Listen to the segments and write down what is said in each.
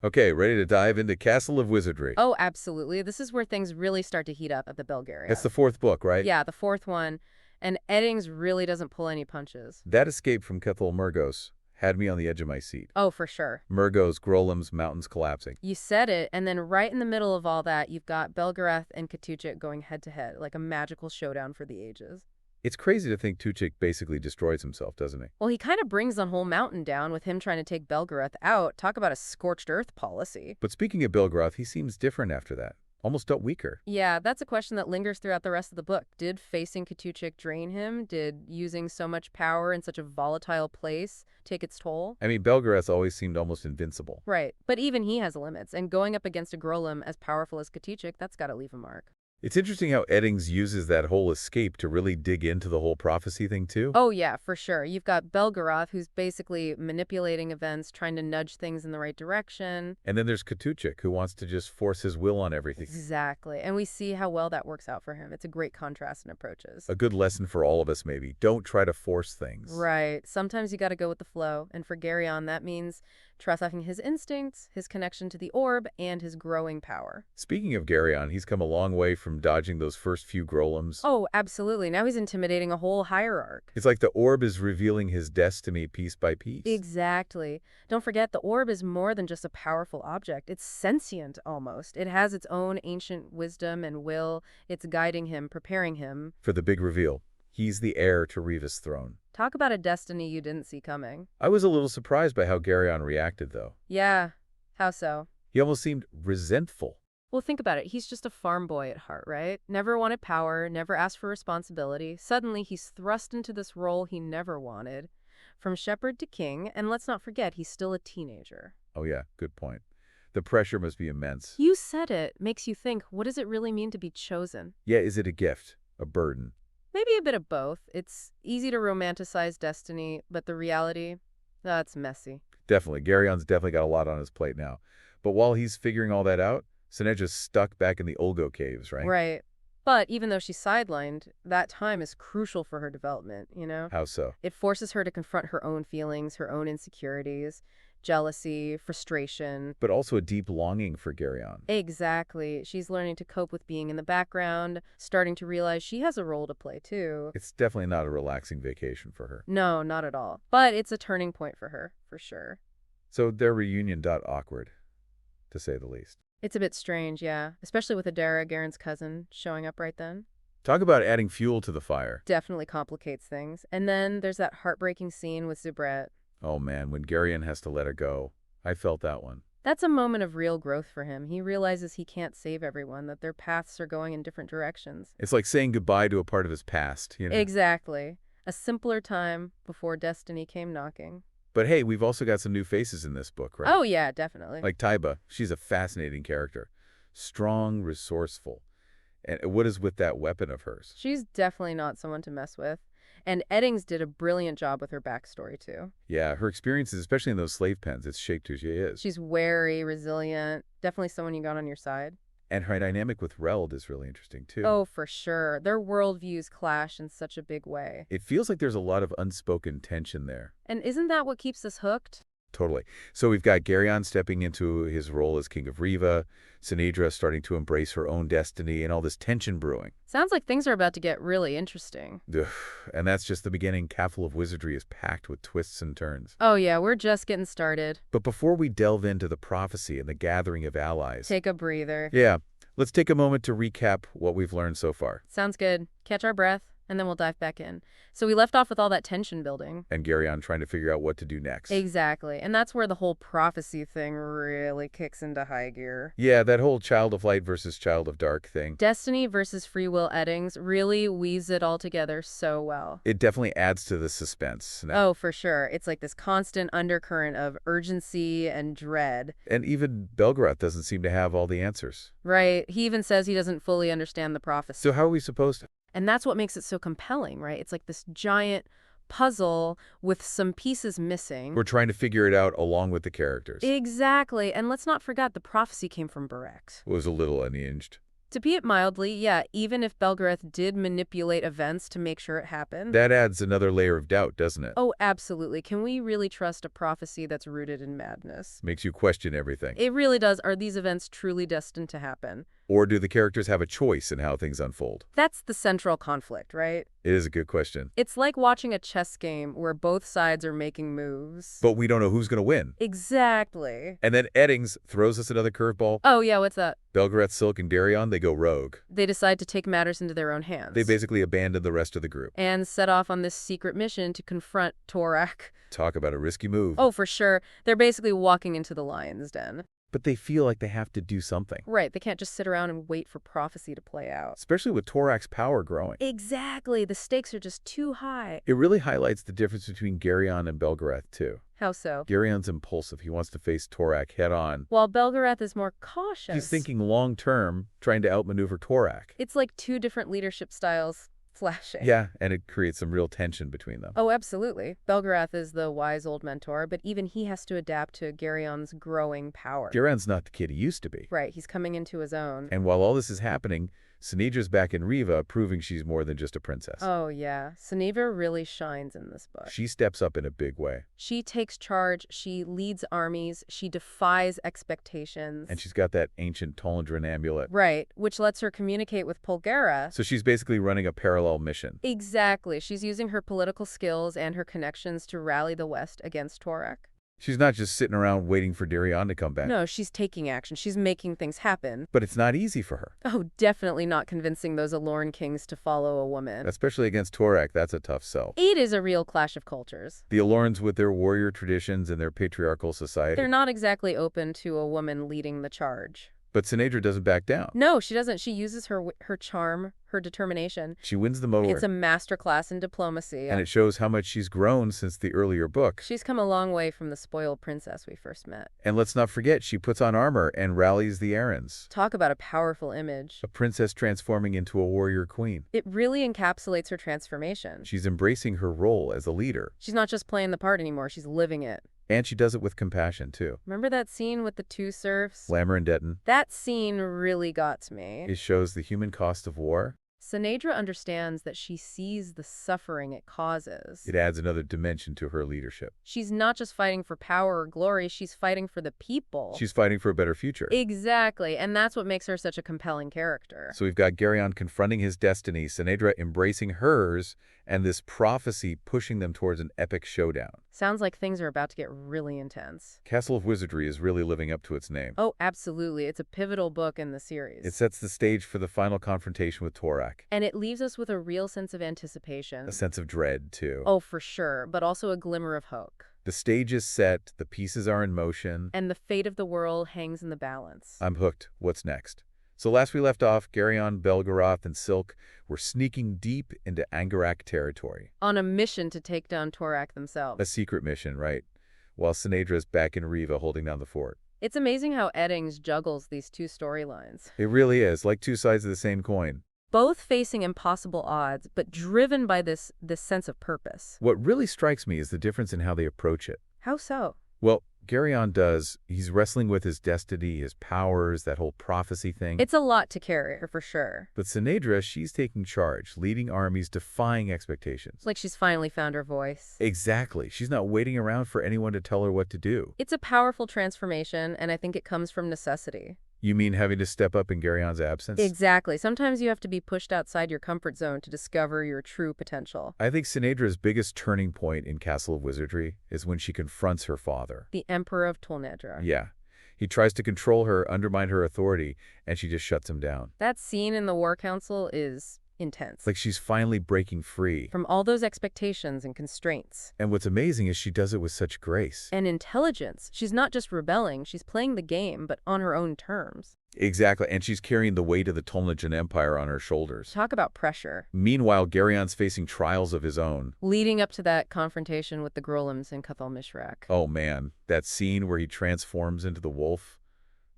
Okay, ready to dive into Castle of Wizardry. Oh, absolutely. This is where things really start to heat up at the It's Belgariad. the fourth book, right? Yeah, the fourth one. And Eddings really doesn't pull any punches. That escape from Cthol Murgos had me on the edge of my seat. Oh, for sure. Murgos, Grolem's, mountains collapsing. You said it, and then right in the middle of all that, you've got Belgarath and Katuchik going head-to-head, like a magical showdown for the ages. It's crazy to think Tuchik basically destroys himself, doesn't he? Well, he kind of brings the whole mountain down with him trying to take Belgarath out. Talk about a scorched earth policy. But speaking of Belgarath, he seems different after that. Almost felt weaker. Yeah, that's a question that lingers throughout the rest of the book. Did facing Katuchik drain him? Did using so much power in such a volatile place take its toll? I mean, Belgarath always seemed almost invincible. Right, but even he has limits, and going up against a Grolem as powerful as Katuchik, that's got to leave a mark. It's interesting how Eddings uses that whole escape to really dig into the whole prophecy thing, too. Oh yeah, for sure. You've got Belgarath, who's basically manipulating events, trying to nudge things in the right direction. And then there's Katuchik, who wants to just force his will on everything. Exactly, and we see how well that works out for him. It's a great contrast in approaches. A good lesson for all of us, maybe. Don't try to force things. Right. Sometimes you got to go with the flow, and for Garion, that means trusting his instincts, his connection to the orb, and his growing power. Speaking of Garion, he's come a long way from dodging those first few Grolems. Oh, absolutely. Now he's intimidating a whole hierarch. It's like the orb is revealing his destiny piece by piece. Exactly. Don't forget, the orb is more than just a powerful object. It's sentient, almost. It has its own ancient wisdom and will. It's guiding him, preparing him. For the big reveal, he's the heir to Riva's throne. Talk about a destiny you didn't see coming. I was a little surprised by how Garion reacted, though. Yeah. How so? He almost seemed resentful. Well, think about it. He's just a farm boy at heart, right? Never wanted power, never asked for responsibility. Suddenly, he's thrust into this role he never wanted. From shepherd to king, and let's not forget, he's still a teenager. Oh yeah, good point. The pressure must be immense. You said it. Makes you think, what does it really mean to be chosen? Yeah, is it a gift? A burden? Maybe a bit of both. It's easy to romanticize destiny, but the reality, that's messy. Definitely. Garion's definitely got a lot on his plate now. But while he's figuring all that out, Sinedra's stuck back in the Olgo caves, right? Right. But even though she's sidelined, that time is crucial for her development, you know? How so? It forces her to confront her own feelings, her own insecurities, jealousy, frustration. But also a deep longing for Garion. Exactly. She's learning to cope with being in the background, starting to realize she has a role to play, too. It's definitely not a relaxing vacation for her. No, not at all. But it's a turning point for her, for sure. So their reunion got awkward, to say the least. It's a bit strange, yeah. Especially with Adara, Garen's cousin, showing up right then. Talk about adding fuel to the fire. Definitely complicates things. And then there's that heartbreaking scene with Zubret. Oh man, when Garion has to let her go. I felt that one. That's a moment of real growth for him. He realizes he can't save everyone, that their paths are going in different directions. It's like saying goodbye to a part of his past, you know? Exactly. A simpler time before destiny came knocking. But hey, we've also got some new faces in this book, right? Oh, yeah, definitely. Like Taiba, she's a fascinating character. Strong, resourceful. And what is with that weapon of hers? She's definitely not someone to mess with. And Eddings did a brilliant job with her backstory, too. Yeah, her experiences, especially in those slave pens, it's shaped who she is. She's wary, resilient, definitely someone you got on your side. And her dynamic with Reld is really interesting, too. Oh, for sure. Their worldviews clash in such a big way. It feels like there's a lot of unspoken tension there. And isn't that what keeps us hooked? Totally. So we've got Garion stepping into his role as King of Riva, Sinedra starting to embrace her own destiny, and all this tension brewing. Sounds like things are about to get really interesting. Ugh. And that's just the beginning. Castle of Wizardry is packed with twists and turns. Oh yeah, we're just getting started. But before we delve into the prophecy and the gathering of allies... Take a breather. Yeah, let's take a moment to recap what we've learned so far. Sounds good. Catch our breath, and then we'll dive back in. So we left off with all that tension building. And Garion trying to figure out what to do next. Exactly. And that's where the whole prophecy thing really kicks into high gear. Yeah, that whole child of light versus child of dark thing. Destiny versus free will Eddings really weaves it all together so well. It definitely adds to the suspense. Oh, for sure. It's like this constant undercurrent of urgency and dread. And even Belgarath doesn't seem to have all the answers. Right. He even says he doesn't fully understand the prophecy. So how are we supposed to? And that's what makes it so compelling, right? It's like this giant puzzle with some pieces missing. We're trying to figure it out along with the characters. Exactly. And let's not forget the prophecy came from Berex. It was a little unhinged. To be it mildly, yeah, even if Belgarath did manipulate events to make sure it happened. That adds another layer of doubt, doesn't it? Oh, absolutely. Can we really trust a prophecy that's rooted in madness? Makes you question everything. It really does. Are these events truly destined to happen? Or do the characters have a choice in how things unfold? That's the central conflict, right? It is a good question. It's like watching a chess game where both sides are making moves. But we don't know who's going to win. Exactly. And then Eddings throws us another curveball. Oh, yeah, what's that? Belgarath, Silk, and Garion, they go rogue. They decide to take matters into their own hands. They basically abandon the rest of the group. And set off on this secret mission to confront Torak. Talk about a risky move. Oh, for sure. They're basically walking into the lion's den. But they feel like they have to do something. Right, they can't just sit around and wait for prophecy to play out. Especially with Torak's power growing. Exactly, the stakes are just too high. It really highlights the difference between Garion and Belgarath, too. How so? Garion's impulsive. He wants to face Torak head-on. While Belgarath is more cautious. He's thinking long-term, trying to outmaneuver Torak. It's like two different leadership styles flashing. Yeah, and it creates some real tension between them. Oh, absolutely. Belgarath is the wise old mentor, but even he has to adapt to Garion's growing power. Garion's not the kid he used to be. Right, he's coming into his own. And while all this is happening, Sinedra's back in Riva, proving she's more than just a princess. Oh, yeah. Sineva really shines in this book. She steps up in a big way. She takes charge, she leads armies, she defies expectations. And she's got that ancient Tolendran amulet. Right, which lets her communicate with Polgara. So she's basically running a parallel mission. Exactly. She's using her political skills and her connections to rally the West against Torak. She's not just sitting around waiting for Garion to come back. No, she's taking action. She's making things happen. But it's not easy for her. Oh, definitely not convincing those Alorn kings to follow a woman. Especially against Torak, that's a tough sell. It is a real clash of cultures. The Alorns with their warrior traditions and their patriarchal society. They're not exactly open to a woman leading the charge. But Sinedra doesn't back down. No, she doesn't. She uses her charm, her determination. She wins them over. It's a masterclass in diplomacy. And it shows how much she's grown since the earlier book. She's come a long way from the spoiled princess we first met. And let's not forget, she puts on armor and rallies the errands. Talk about a powerful image. A princess transforming into a warrior queen. It really encapsulates her transformation. She's embracing her role as a leader. She's not just playing the part anymore, she's living it. And she does it with compassion, too. Remember that scene with the two serfs? Lammer and Detton. That scene really got to me. It shows the human cost of war. Sinedra understands that she sees the suffering it causes. It adds another dimension to her leadership. She's not just fighting for power or glory, she's fighting for the people. She's fighting for a better future. Exactly, and that's what makes her such a compelling character. So we've got Garion confronting his destiny, Sinedra embracing hers, and this prophecy pushing them towards an epic showdown. Sounds like things are about to get really intense. Castle of Wizardry is really living up to its name. Oh, absolutely. It's a pivotal book in the series. It sets the stage for the final confrontation with Torak. And it leaves us with a real sense of anticipation. A sense of dread, too. Oh, for sure, but also a glimmer of hope. The stage is set, the pieces are in motion. And the fate of the world hangs in the balance. I'm hooked. What's next? So last we left off, Garion, Belgarath, and Silk were sneaking deep into Angarak territory. On a mission to take down Torak themselves. A secret mission, right? While Sinedra's back in Riva holding down the fort. It's amazing how Eddings juggles these two storylines. It really is, like two sides of the same coin. Both facing impossible odds, but driven by this sense of purpose. What really strikes me is the difference in how they approach it. How so? Well, Garion he's wrestling with his destiny, his powers, that whole prophecy thing. It's a lot to carry, for sure. But Sinedra, she's taking charge, leading armies, defying expectations. It's like she's finally found her voice. Exactly. She's not waiting around for anyone to tell her what to do. It's a powerful transformation, and I think it comes from necessity. You mean having to step up in Garion's absence? Exactly. Sometimes you have to be pushed outside your comfort zone to discover your true potential. I think Sinedra's biggest turning point in Castle of Wizardry is when she confronts her father. The Emperor of Tolnedra. Yeah. He tries to control her, undermine her authority, and she just shuts him down. That scene in the War Council is intense. It's like she's finally breaking free. From all those expectations and constraints. And what's amazing is she does it with such grace. And intelligence. She's not just rebelling, she's playing the game, but on her own terms. Exactly, and she's carrying the weight of the Tolnedran Empire on her shoulders. Talk about pressure. Meanwhile, Garion's facing trials of his own. Leading up to that confrontation with the Grolims in Cthol Murgos. Oh man, that scene where he transforms into the wolf.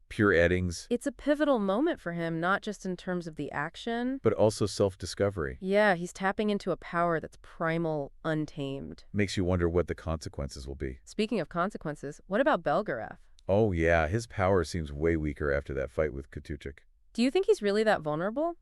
Pure Eddings. It's a pivotal moment for him, not just in terms of the action, but also self-discovery. Yeah, he's tapping into a power that's primal, untamed. Makes you wonder what the consequences will be. Speaking of consequences, what about Belgarath? Oh yeah, his power seems way weaker after that fight with Katuchik. Do you think he's really that vulnerable?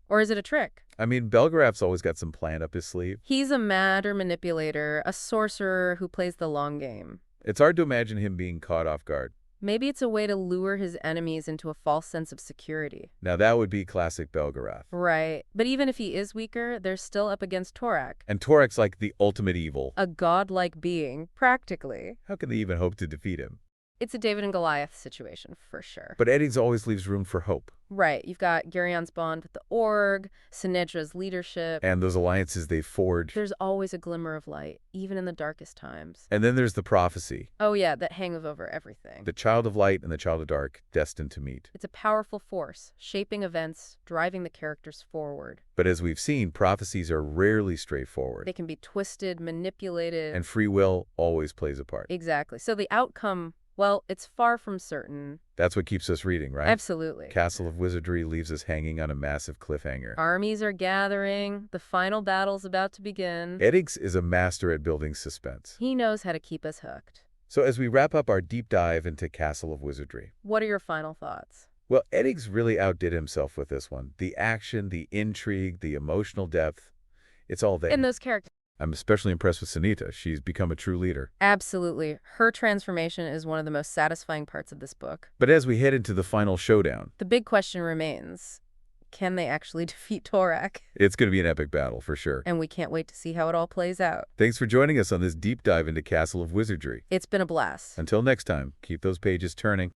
Or is it a trick? I mean, Belgarath's always got some plan up his sleeve. He's a matter manipulator, a sorcerer who plays the long game. It's hard to imagine him being caught off guard. Maybe it's a way to lure his enemies into a false sense of security. Now that would be classic Belgarath. Right. But even if he is weaker, they're still up against Torak. And Torak's like the ultimate evil. A godlike being, practically. How can they even hope to defeat him? It's a David and Goliath situation, for sure. But Eddings always leaves room for hope. Right. You've got Garion's bond with the Org, Sinedra's leadership. And those alliances they forge. There's always a glimmer of light, even in the darkest times. And then there's the prophecy. Oh yeah, that hangs over everything. The child of light and the child of dark, destined to meet. It's a powerful force, shaping events, driving the characters forward. But as we've seen, prophecies are rarely straightforward. They can be twisted, manipulated. And free will always plays a part. Exactly. So the outcome, well, it's far from certain. That's what keeps us reading, right? Absolutely. Castle of Wizardry leaves us hanging on a massive cliffhanger. Armies are gathering. The final battle's about to begin. Eddings is a master at building suspense. He knows how to keep us hooked. So as we wrap up our deep dive into Castle of Wizardry, what are your final thoughts? well, Eddings really outdid himself with this one. The action, the intrigue, the emotional depth, it's all there. And those characters. I'm especially impressed with Sunita. She's become a true leader. Absolutely. Her transformation is one of the most satisfying parts of this book. But as we head into the final showdown, The big question remains, can they actually defeat Torak? it's going to be an epic battle for sure. And we can't wait to see how it all plays out. Thanks for joining us on this deep dive into Castle of Wizardry. It's been a blast. Until next time, keep those pages turning.